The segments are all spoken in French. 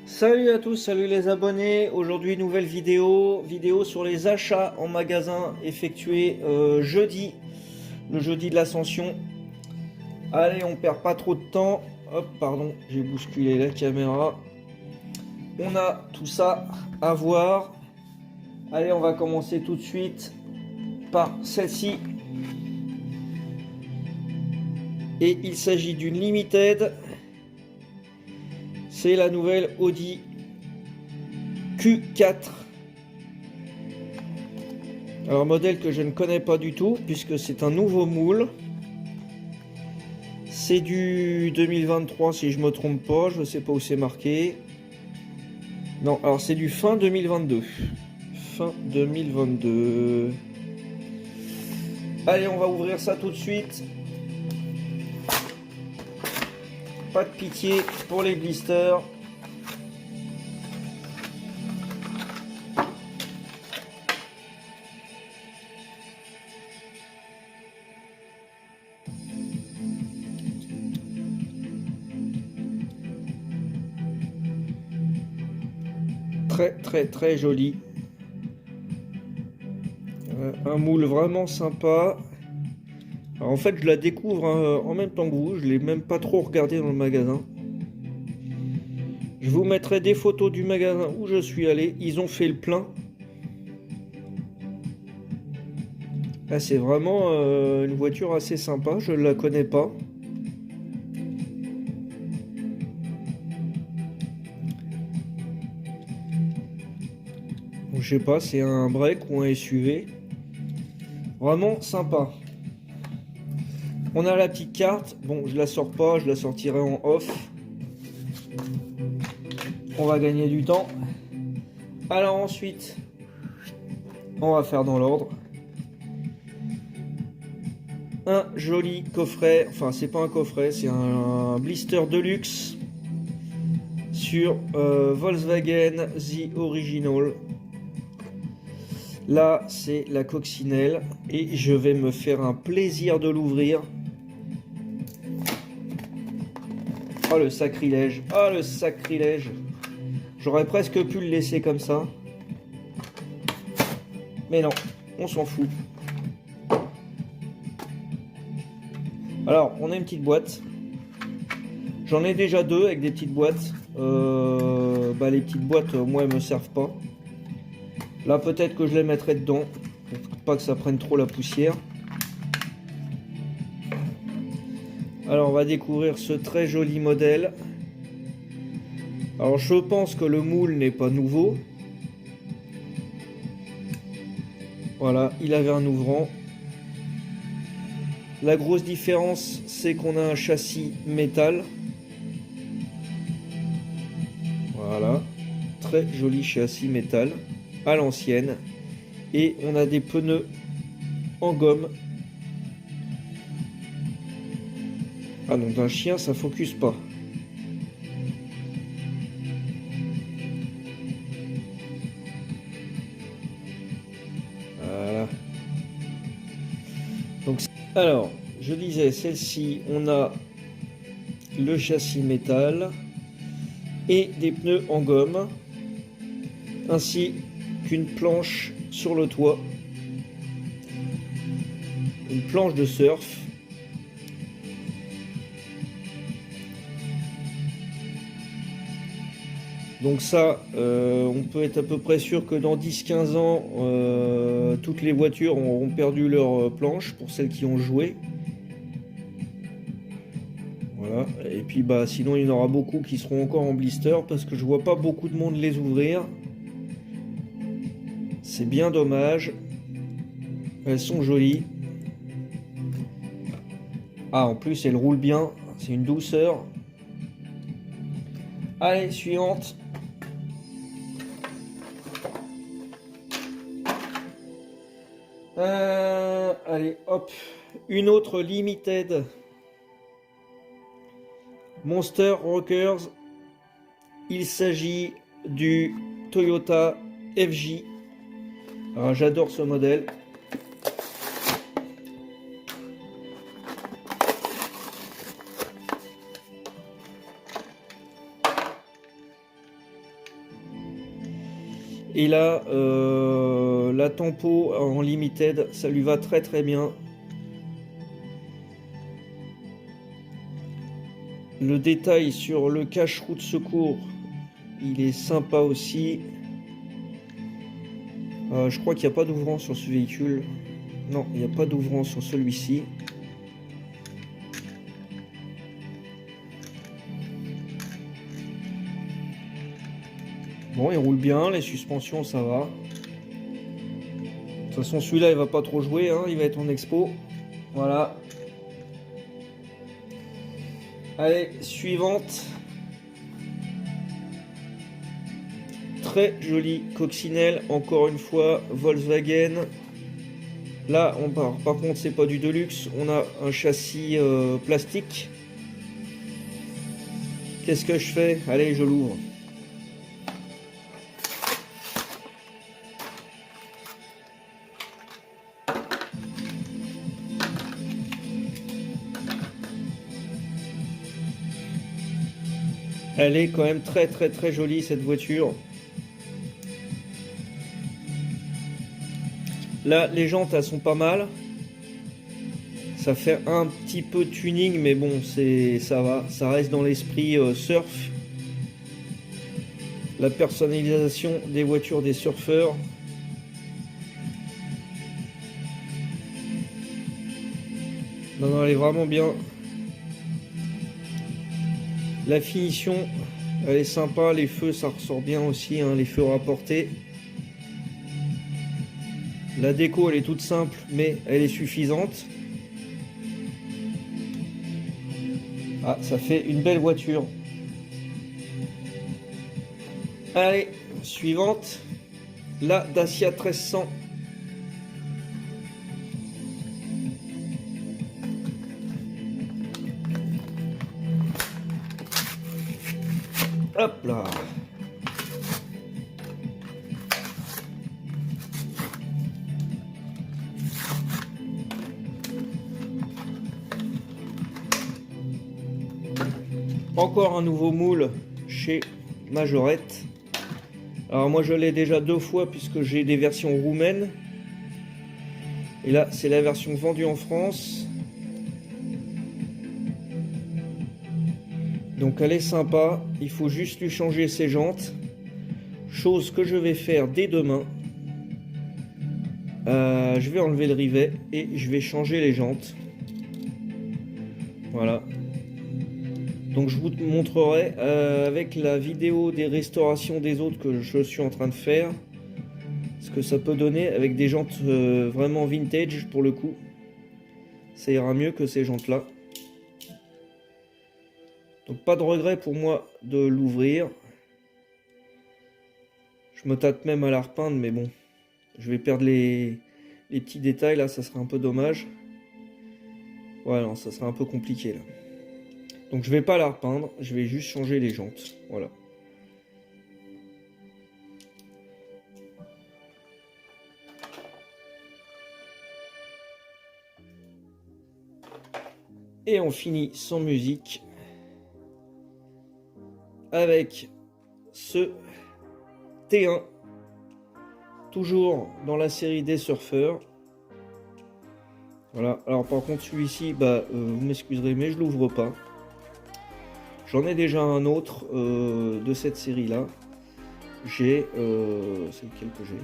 Salut à tous, salut les abonnés. Aujourd'hui, nouvelle vidéo sur les achats en magasin effectués jeudi, le jeudi de l'Ascension. Allez, on perd pas trop de temps. Hop, pardon, j'ai bousculé la caméra. On a tout ça à voir. Allez, on va commencer tout de suite par celle-ci. Et il s'agit d'une Limited. C'est la nouvelle Audi Q4. Alors, modèle que je ne connais pas du tout puisque c'est un nouveau moule. C'est du 2023 si je me trompe pas, je ne sais pas où c'est marqué. Non, alors c'est du fin 2022. Fin 2022. Allez, on va ouvrir ça tout de suite. Pas de pitié pour les blisters. Très joli. Un moule vraiment sympa. Alors en fait, je la découvre en même temps que vous. Je l'ai même pas trop regardé dans le magasin. Je vous mettrai des photos du magasin où je suis allé. Ils ont fait le plein. Là, c'est vraiment une voiture assez sympa. Je ne la connais pas. Donc, je sais pas, c'est un break ou un SUV. Vraiment sympa. On a la petite carte. Bon, je la sors pas, je la sortirai en off. On va gagner du temps. Alors ensuite, on va faire dans l'ordre. Un joli coffret. Enfin, c'est pas un coffret, c'est un blister deluxe sur Volkswagen The Original. Là, c'est la coccinelle et je vais me faire un plaisir de l'ouvrir. Oh le sacrilège, oh le sacrilège. J'aurais presque pu le laisser comme ça. Mais non, on s'en fout. Alors, on a une petite boîte. J'en ai déjà deux avec des petites boîtes. Les petites boîtes, moi, elles me servent pas. Là, peut-être que je les mettrai dedans. Pour pas que ça prenne trop la poussière. Alors, on va découvrir ce très joli modèle. Alors, je pense que le moule n'est pas nouveau. Voilà, il avait un ouvrant. La grosse différence, c'est qu'on a un châssis métal. Voilà, très joli châssis métal à l'ancienne. Et on a des pneus en gomme. Ah non, d'un chien, ça focus pas. Voilà. Donc, alors, je disais, celle-ci, on a le châssis métal et des pneus en gomme, ainsi qu'une planche sur le toit, une planche de surf. Donc ça, on peut être à peu près sûr que dans 10-15 ans, toutes les voitures auront perdu leur planche, pour celles qui ont joué. Voilà. Et puis sinon il y en aura beaucoup qui seront encore en blister, parce que je vois pas beaucoup de monde les ouvrir. C'est bien dommage. Elles sont jolies. Ah, en plus elles roulent bien, c'est une douceur. Allez, suivante. Allez, hop. Une autre Limited. Monster Rockers. Il s'agit du Toyota FJ. Alors, j'adore ce modèle. Et là, la tempo en limited, ça lui va très très bien. Le détail sur le cache-roue de secours, il est sympa aussi. Je crois qu'il n'y a pas d'ouvrant sur ce véhicule. Non, il n'y a pas d'ouvrant sur celui-ci. Bon, il roule bien, les suspensions ça va. De toute façon, celui-là il va pas trop jouer, hein, il va être en expo. Voilà. Allez, suivante. Très jolie coccinelle, encore une fois, Volkswagen. Là, par contre, c'est pas du Deluxe, on a un châssis plastique. Qu'est-ce que je fais? Allez, je l'ouvre. Elle est quand même très très très jolie cette voiture. Là, les jantes, elles sont pas mal. Ça fait un petit peu de tuning, mais bon, ça va. Ça reste dans l'esprit surf. La personnalisation des voitures des surfeurs. Non, non, elle est vraiment bien. La finition, elle est sympa. Les feux, ça ressort bien aussi, hein, les feux rapportés. La déco, elle est toute simple, mais elle est suffisante. Ah, ça fait une belle voiture. Allez, suivante. La Dacia 1300. Hop là. Encore un nouveau moule chez Majorette. Alors moi je l'ai déjà 2 fois puisque j'ai des versions roumaines. Et là c'est la version vendue en France. Donc elle est sympa. Il faut juste lui changer ses jantes. Chose que je vais faire dès demain. Je vais enlever le rivet et je vais changer les jantes. Voilà. Donc je vous montrerai avec la vidéo des restaurations des autres que je suis en train de faire ce que ça peut donner avec des jantes vraiment vintage pour le coup. Ça ira mieux que ces jantes là. Donc pas de regret pour moi de l'ouvrir. Je me tâte même à la repeindre mais bon. Je vais perdre les petits détails là, ça serait un peu dommage. Ouais non, ça serait un peu compliqué là. Donc je vais pas la repeindre, je vais juste changer les jantes. Voilà. Et on finit sans musique avec ce T1. Toujours dans la série des surfeurs. Voilà. Alors par contre celui-ci, vous m'excuserez mais je l'ouvre pas. J'en ai déjà un autre de cette série là. J'ai c'est lequel que j'ai?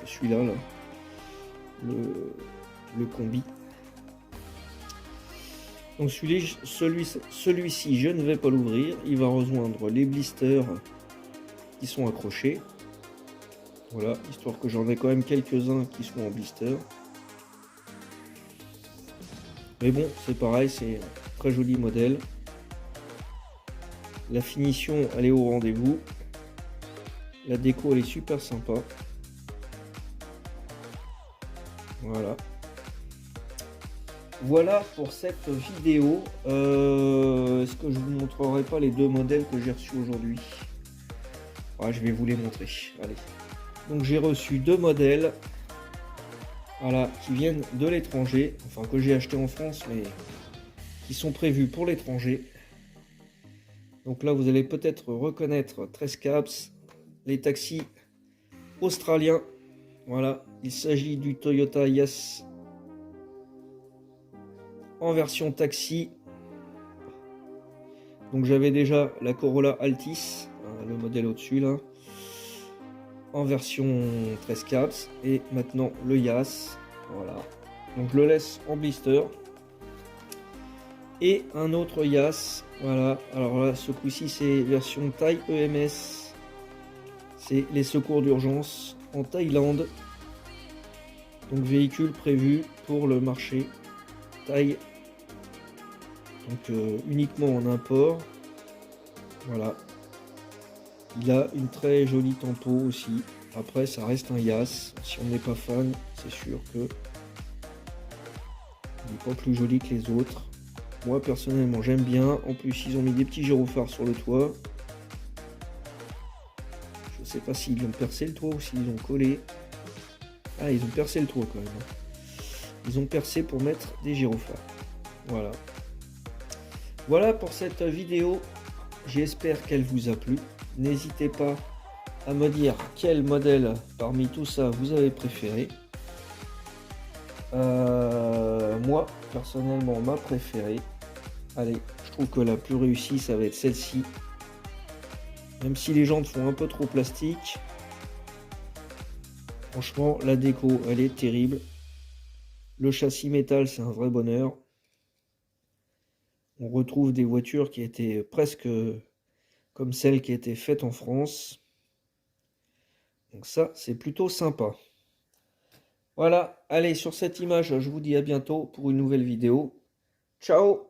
C'est celui-là là. Le combi. Donc celui-ci je ne vais pas l'ouvrir. Il va rejoindre les blisters qui sont accrochés. Voilà, histoire que j'en ai quand même quelques-uns qui sont en blister. Mais bon, c'est pareil, c'est un très joli modèle. La finition, elle est au rendez-vous. La déco, elle est super sympa. Voilà. Voilà pour cette vidéo. Est-ce que je vous montrerai pas les 2 modèles que j'ai reçus aujourd'hui? Ouais, je vais vous les montrer. Allez. Donc j'ai reçu 2 modèles. Voilà, qui viennent de l'étranger. Enfin, que j'ai acheté en France, mais qui sont prévus pour l'étranger. Donc là, vous allez peut-être reconnaître 13 caps, les taxis australien. Voilà, il s'agit du Toyota Yaris en version taxi. Donc j'avais déjà la Corolla Altis, le modèle au-dessus là, en version 13 caps, et maintenant le Yaris. Voilà, donc je le laisse en blister. Et un autre Yaris, voilà, alors là ce coup-ci c'est version taille EMS, c'est les secours d'urgence en Thaïlande. Donc véhicule prévu pour le marché Thaï, donc uniquement en import. Voilà, il a une très jolie tempo aussi. Après ça reste un Yaris, si on n'est pas fan c'est sûr que il n'est pas plus joli que les autres. Moi personnellement j'aime bien, en plus ils ont mis des petits gyrophares sur le toit. Je sais pas s'ils ont percé le toit ou s'ils ont collé. Ah, ils ont percé le toit quand même. Ils ont percé pour mettre des gyrophares. Voilà. Voilà pour cette vidéo. J'espère qu'elle vous a plu. N'hésitez pas à me dire quel modèle parmi tout ça vous avez préféré. Moi, personnellement, ma préférée. Allez, je trouve que la plus réussie, ça va être celle-ci. Même si les jantes font un peu trop plastique. Franchement, la déco, elle est terrible. Le châssis métal, c'est un vrai bonheur. On retrouve des voitures qui étaient presque comme celles qui étaient faites en France. Donc ça, c'est plutôt sympa. Voilà, allez, sur cette image, je vous dis à bientôt pour une nouvelle vidéo. Ciao!